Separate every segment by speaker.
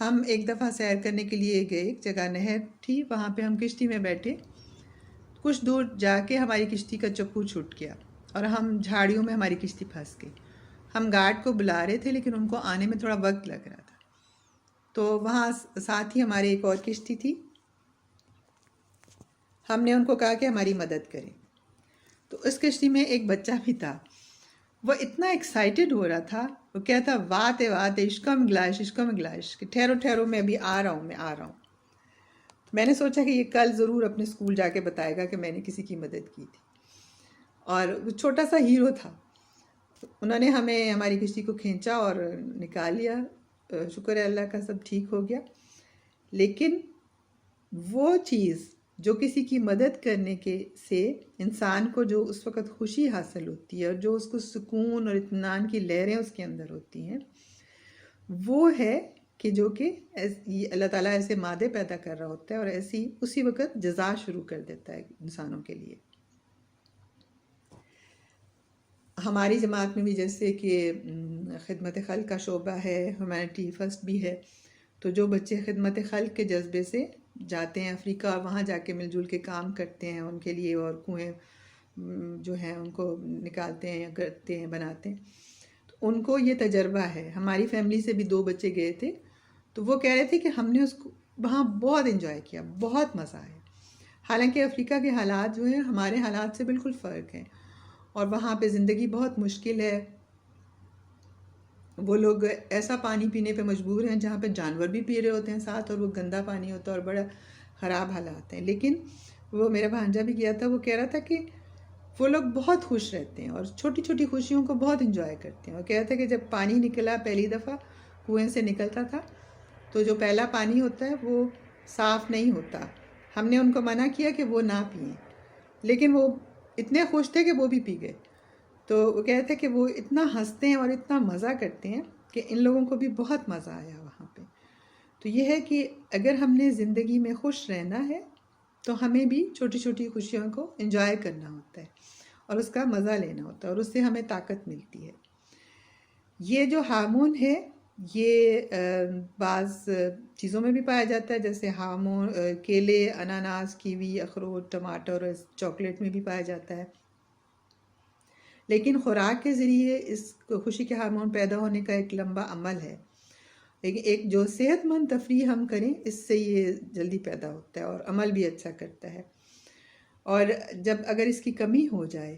Speaker 1: ہم ایک دفعہ سیر کرنے کے لیے گئے، ایک جگہ نہر تھی، وہاں پہ ہم کشتی میں بیٹھے، کچھ دور جا کے ہماری کشتی کا چپو چھوٹ گیا اور ہم جھاڑیوں میں ہماری کشتی پھنس گئی۔ ہم گارڈ کو بلا رہے تھے لیکن ان کو آنے میں تھوڑا وقت لگ رہا تھا، تو وہاں ساتھ ہی ہمارے ایک اور کشتی تھی، ہم نے ان کو کہا کہ ہماری مدد کریں۔ تو اس کشتی میں ایک بچہ بھی تھا، وہ اتنا ایکسائٹڈ ہو رہا تھا، وہ کہتا واتے واتے اشکم گلائش کہ ٹھہرو ٹھہرو میں ابھی آ رہا ہوں۔ میں نے سوچا کہ یہ کل ضرور اپنے اسکول جا کے بتائے گا کہ میں نے کسی کی مدد کی تھی، اور وہ چھوٹا سا ہیرو تھا۔ انہوں نے ہمیں ہماری کشتی کو کھینچا اور نکال لیا، شکر ہے اللہ کا سب ٹھیک ہو گیا۔ لیکن وہ چیز جو کسی کی مدد کرنے سے انسان کو جو اس وقت خوشی حاصل ہوتی ہے اور جو اس کو سکون اور اطمینان کی لہریں اس کے اندر ہوتی ہیں، وہ ہے کہ جو کہ اللہ تعالیٰ ایسے مادے پیدا کر رہا ہوتا ہے اور اسی وقت جزا شروع کر دیتا ہے انسانوں کے لیے۔ ہماری جماعت میں بھی جیسے کہ خدمت خلق کا شعبہ ہے، ہیومینٹی فرسٹ بھی ہے، تو جو بچے خدمت خلق کے جذبے سے جاتے ہیں افریقہ اور وہاں جا کے مل جل کے کام کرتے ہیں ان کے لیے، اور کنویں جو ہیں ان کو نکالتے ہیں یا کرتے ہیں بناتے ہیں، تو ان کو یہ تجربہ ہے۔ ہماری فیملی سے بھی 2 بچے گئے تھے، تو وہ کہہ رہے تھے کہ ہم نے اس کو وہاں بہت انجوائے کیا، بہت مزہ آیا۔ حالانکہ افریقہ کے حالات جو ہیں ہمارے حالات سے بالکل فرق ہیں، اور وہاں پہ زندگی بہت مشکل ہے۔ وہ لوگ ایسا پانی پینے پہ مجبور ہیں جہاں پہ جانور بھی پی رہے ہوتے ہیں ساتھ، اور وہ گندا پانی ہوتا ہے اور بڑا خراب حالات ہیں۔ لیکن وہ میرا بھانجا بھی گیا تھا، وہ کہہ رہا تھا کہ وہ لوگ بہت خوش رہتے ہیں اور چھوٹی چھوٹی خوشیوں کو بہت انجوائے کرتے ہیں، اور کہہ رہا تھا کہ جب پانی نکلا پہلی دفعہ کنویں سے نکلتا تھا، تو جو پہلا پانی ہوتا ہے وہ صاف نہیں ہوتا، ہم نے ان کو منع کیا کہ وہ نہ پئیں، لیکن وہ اتنے خوش تھے کہ وہ بھی پی گئے۔ تو وہ کہتے ہیں کہ وہ اتنا ہنستے ہیں اور اتنا مزہ کرتے ہیں کہ ان لوگوں کو بھی بہت مزہ آیا وہاں پہ۔ تو یہ ہے کہ اگر ہم نے زندگی میں خوش رہنا ہے تو ہمیں بھی چھوٹی چھوٹی خوشیوں کو انجوائے کرنا ہوتا ہے اور اس کا مزہ لینا ہوتا ہے، اور اس سے ہمیں طاقت ملتی ہے۔ یہ جو ہارمون ہے یہ بعض چیزوں میں بھی پایا جاتا ہے، جیسے ہارمون کیلے، اناناس، کیوی، اخروٹ، ٹماٹر اور چاکلیٹ میں بھی پایا جاتا ہے۔ لیکن خوراک کے ذریعے اس خوشی کے ہارمون پیدا ہونے کا ایک لمبا عمل ہے، لیکن ایک جو صحت مند تفریح ہم کریں اس سے یہ جلدی پیدا ہوتا ہے اور عمل بھی اچھا کرتا ہے۔ اور جب اگر اس کی کمی ہو جائے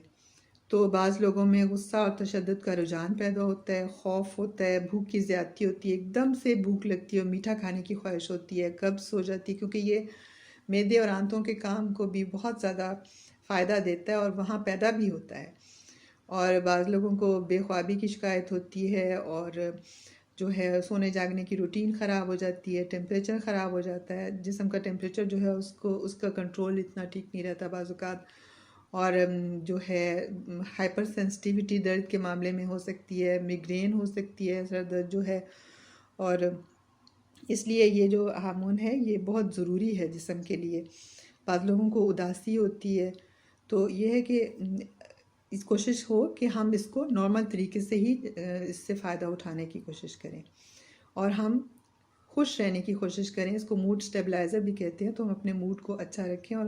Speaker 1: تو بعض لوگوں میں غصہ اور تشدد کا رجحان پیدا ہوتا ہے، خوف ہوتا ہے، بھوک کی زیادتی ہوتی ہے، ایک دم سے بھوک لگتی ہے اور میٹھا کھانے کی خواہش ہوتی ہے، قبض ہو جاتی ہے، کیونکہ یہ معدے اور آنتوں کے کام کو بھی بہت زیادہ فائدہ دیتا ہے اور وہاں پیدا بھی ہوتا ہے۔ اور بعض لوگوں کو بے خوابی کی شکایت ہوتی ہے، اور جو ہے سونے جاگنے کی روٹین خراب ہو جاتی ہے، ٹیمپریچر خراب ہو جاتا ہے، جسم کا ٹیمپریچر جو ہے اس کا کنٹرول اتنا ٹھیک نہیں رہتا بعض اوقات، اور جو ہے ہائپر سینسٹیوٹی درد کے معاملے میں ہو سکتی ہے، میگرین ہو سکتی ہے، سر درد جو ہے، اور اس لیے یہ جو ہارمون ہے یہ بہت ضروری ہے جسم کے لیے۔ بعض لوگوں کو اداسی ہوتی ہے، تو یہ ہے کہ اس کوشش ہو کہ ہم اس کو نارمل طریقے سے ہی اس سے فائدہ اٹھانے کی کوشش کریں اور ہم خوش رہنے کی کوشش کریں۔ اس کو موڈ سٹیبلائزر بھی کہتے ہیں، تو ہم اپنے موڈ کو اچھا رکھیں اور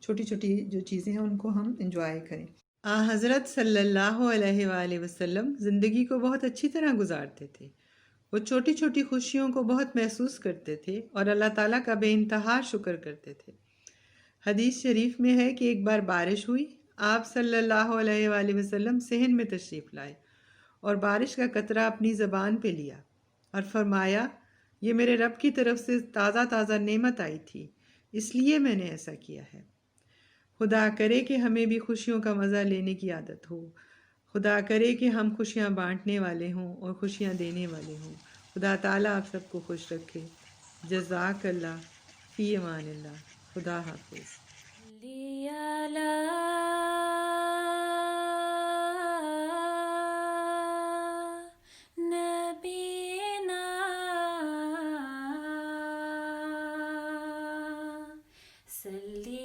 Speaker 1: چھوٹی چھوٹی جو چیزیں ہیں ان کو ہم انجوائے کریں۔ حضرت صلی اللہ علیہ وآلہ وسلم زندگی کو بہت اچھی طرح گزارتے تھے، وہ چھوٹی چھوٹی خوشیوں کو بہت محسوس کرتے تھے اور اللہ تعالیٰ کا بے انتہا شکر کرتے تھے۔ حدیث شریف میں ہے کہ ایک بار بارش ہوئی، آپ صلی اللہ علیہ وآلہ وسلم صحن میں تشریف لائے اور بارش کا قطرہ اپنی زبان پہ لیا اور فرمایا، یہ میرے رب کی طرف سے تازہ تازہ نعمت آئی تھی، اس لیے میں نے ایسا کیا ہے۔ خدا کرے کہ ہمیں بھی خوشیوں کا مزہ لینے کی عادت ہو، خدا کرے کہ ہم خوشیاں بانٹنے والے ہوں اور خوشیاں دینے والے ہوں۔ خدا تعالیٰ آپ سب کو خوش رکھے۔ جزاک اللہ، فی امان اللہ، خدا حافظ۔
Speaker 2: صلی